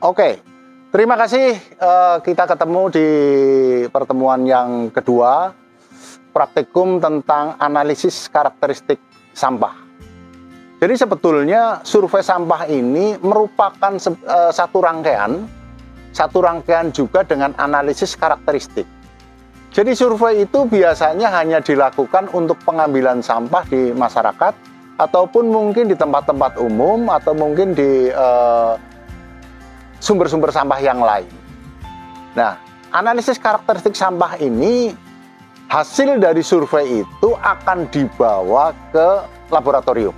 Oke, terima kasih. Kita ketemu di pertemuan yang kedua, praktikum tentang analisis karakteristik sampah. Jadi sebetulnya survei sampah ini merupakan satu rangkaian juga dengan analisis karakteristik. Jadi survei itu biasanya hanya dilakukan untuk pengambilan sampah di masyarakat, ataupun mungkin di tempat-tempat umum, atau mungkin di sumber-sumber sampah yang lain. Nah, analisis karakteristik sampah ini, hasil dari survei itu akan dibawa ke laboratorium.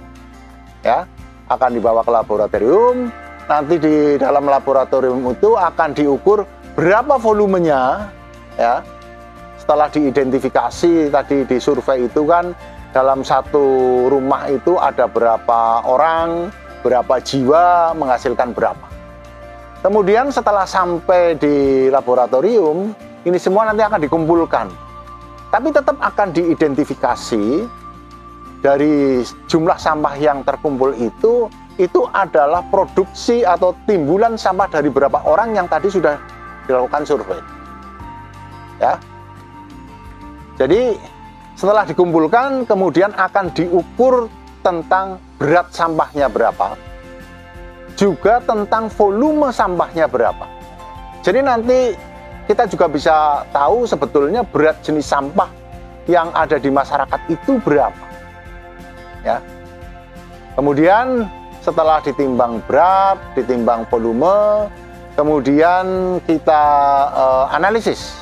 Ya, akan dibawa ke laboratorium. Nanti di dalam laboratorium itu akan diukur berapa volumenya, ya. Setelah diidentifikasi tadi di survei itu kan, dalam satu rumah itu ada berapa orang, berapa jiwa, menghasilkan berapa. Kemudian setelah sampai di laboratorium, ini semua nanti akan dikumpulkan. Tapi tetap akan diidentifikasi dari jumlah sampah yang terkumpul itu adalah produksi atau timbulan sampah dari berapa orang yang tadi sudah dilakukan survei. Ya. Jadi setelah dikumpulkan, kemudian akan diukur tentang berat sampahnya berapa, juga tentang volume sampahnya berapa. Jadi nanti kita juga bisa tahu sebetulnya berat jenis sampah yang ada di masyarakat itu berapa. Ya. Kemudian setelah ditimbang berat, ditimbang volume, kemudian kita analisis.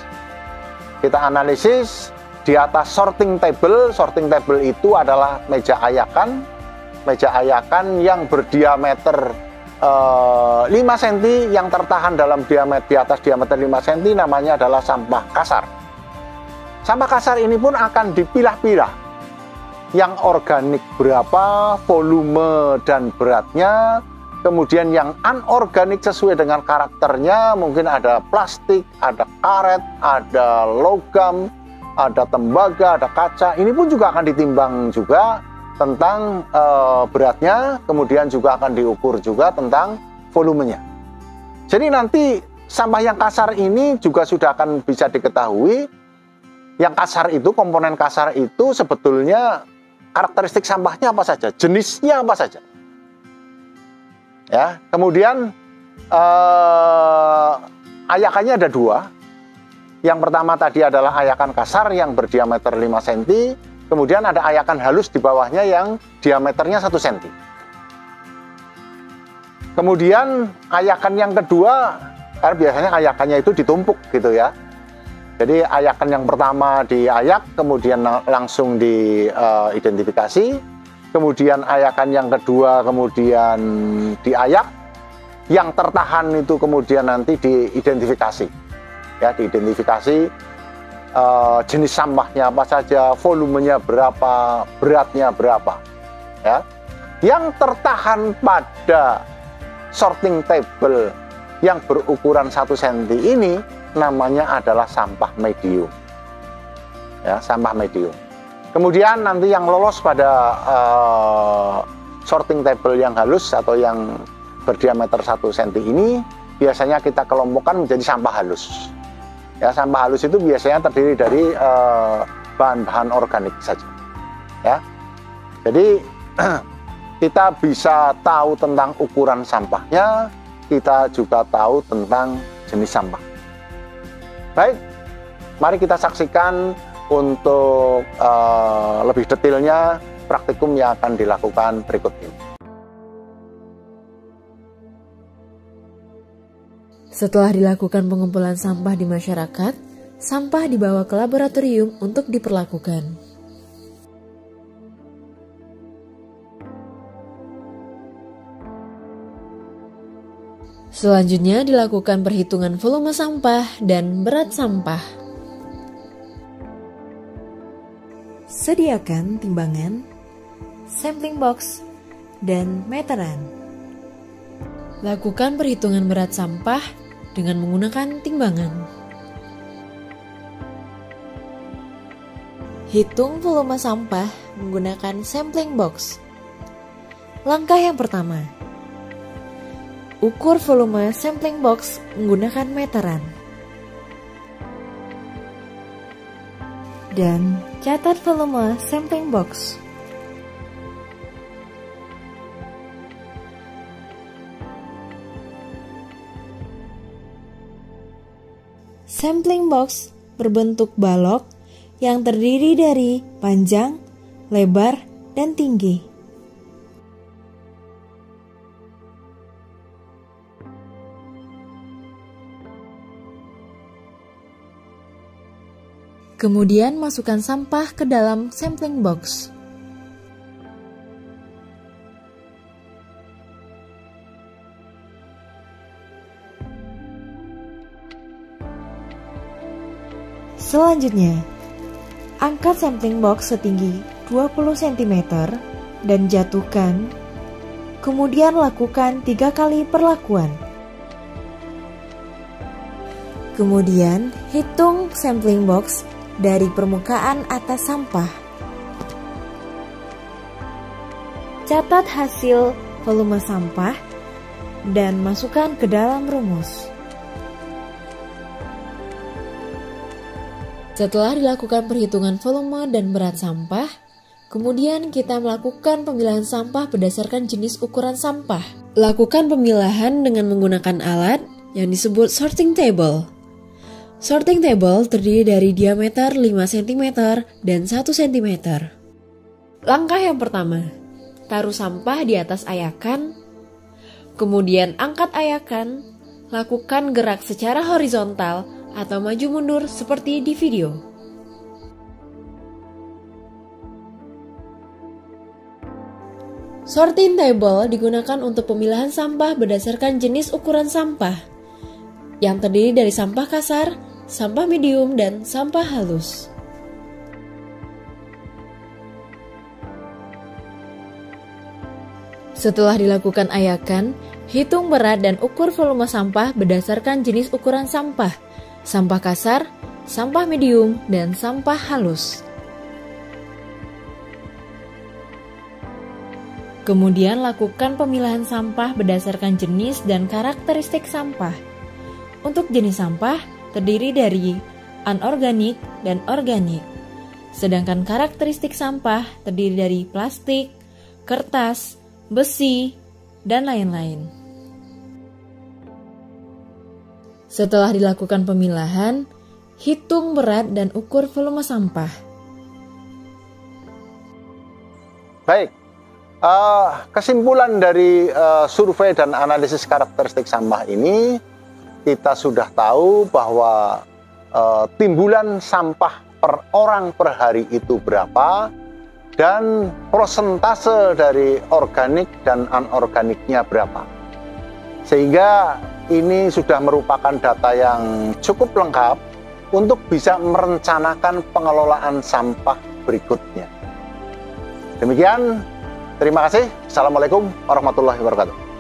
Kita analisis di atas sorting table. Sorting table itu adalah meja ayakan yang berdiameter 5 cm, yang tertahan dalam diameter, di atas diameter 5 cm, namanya adalah sampah kasar. Sampah kasar ini pun akan dipilah-pilah, yang organik berapa, volume dan beratnya, kemudian yang anorganik sesuai dengan karakternya, mungkin ada plastik, ada karet, ada logam, ada tembaga, ada kaca. Ini pun juga akan ditimbang juga tentang beratnya, kemudian juga akan diukur juga tentang volumenya. Jadi nanti sampah yang kasar ini juga sudah akan bisa diketahui. Yang kasar itu, komponen kasar itu sebetulnya karakteristik sampahnya apa saja, jenisnya apa saja. Ya, kemudian ayakannya ada dua. Yang pertama tadi adalah ayakan kasar yang berdiameter 5 cm. Kemudian ada ayakan halus di bawahnya yang diameternya 1 cm. Kemudian ayakan yang kedua, karena biasanya ayakannya itu ditumpuk gitu ya. Jadi ayakan yang pertama diayak, kemudian langsung diidentifikasi. Kemudian ayakan yang kedua kemudian diayak. Yang tertahan itu kemudian nanti diidentifikasi. Ya, diidentifikasi. Jenis sampahnya apa saja, volumenya berapa, beratnya berapa, ya. Yang tertahan pada sorting table yang berukuran 1 cm ini namanya adalah sampah medium, ya, sampah medium. Kemudian nanti yang lolos pada sorting table yang halus atau yang berdiameter 1 cm ini biasanya kita kelompokkan menjadi sampah halus. Ya, sampah halus itu biasanya terdiri dari bahan-bahan organik saja. Ya, jadi kita bisa tahu tentang ukuran sampahnya, kita juga tahu tentang jenis sampah. Baik, mari kita saksikan untuk lebih detailnya praktikum yang akan dilakukan berikut ini. Setelah dilakukan pengumpulan sampah di masyarakat, sampah dibawa ke laboratorium untuk diperlakukan. Selanjutnya dilakukan perhitungan volume sampah dan berat sampah. Sediakan timbangan, sampling box, dan meteran. Lakukan perhitungan berat sampah dengan menggunakan timbangan. Hitung volume sampah menggunakan sampling box. Langkah yang pertama, Ukur volume sampling box menggunakan meteran. Dan catat volume sampling box. Sampling box berbentuk balok yang terdiri dari panjang, lebar, dan tinggi. Kemudian masukkan sampah ke dalam sampling box. Selanjutnya, angkat sampling box setinggi 20 cm dan jatuhkan. Kemudian lakukan 3 kali perlakuan. Kemudian hitung sampling box dari permukaan atas sampah. Catat hasil volume sampah dan masukkan ke dalam rumus. Setelah dilakukan perhitungan volume dan berat sampah, kemudian kita melakukan pemilahan sampah berdasarkan jenis ukuran sampah. Lakukan pemilahan dengan menggunakan alat yang disebut sorting table. Sorting table terdiri dari diameter 5 cm dan 1 cm. Langkah yang pertama, taruh sampah di atas ayakan, kemudian angkat ayakan, lakukan gerak secara horizontal atau maju mundur seperti di video. Sorting table digunakan untuk pemilahan sampah berdasarkan jenis ukuran sampah, yang terdiri dari sampah kasar, sampah medium, dan sampah halus. Setelah dilakukan ayakan, hitung berat dan ukur volume sampah berdasarkan jenis ukuran sampah, sampah kasar, sampah medium, dan sampah halus. Kemudian lakukan pemilahan sampah berdasarkan jenis dan karakteristik sampah. Untuk jenis sampah, terdiri dari anorganik dan organik. Sedangkan karakteristik sampah terdiri dari plastik, kertas, besi, dan lain-lain. Setelah dilakukan pemilahan, hitung berat dan ukur volume sampah. Baik, kesimpulan dari survei dan analisis karakteristik sampah ini, kita sudah tahu bahwa timbulan sampah per orang per hari itu berapa, dan persentase dari organik dan anorganiknya berapa. Sehingga ini sudah merupakan data yang cukup lengkap untuk bisa merencanakan pengelolaan sampah berikutnya. Demikian, terima kasih. Assalamualaikum warahmatullahi wabarakatuh.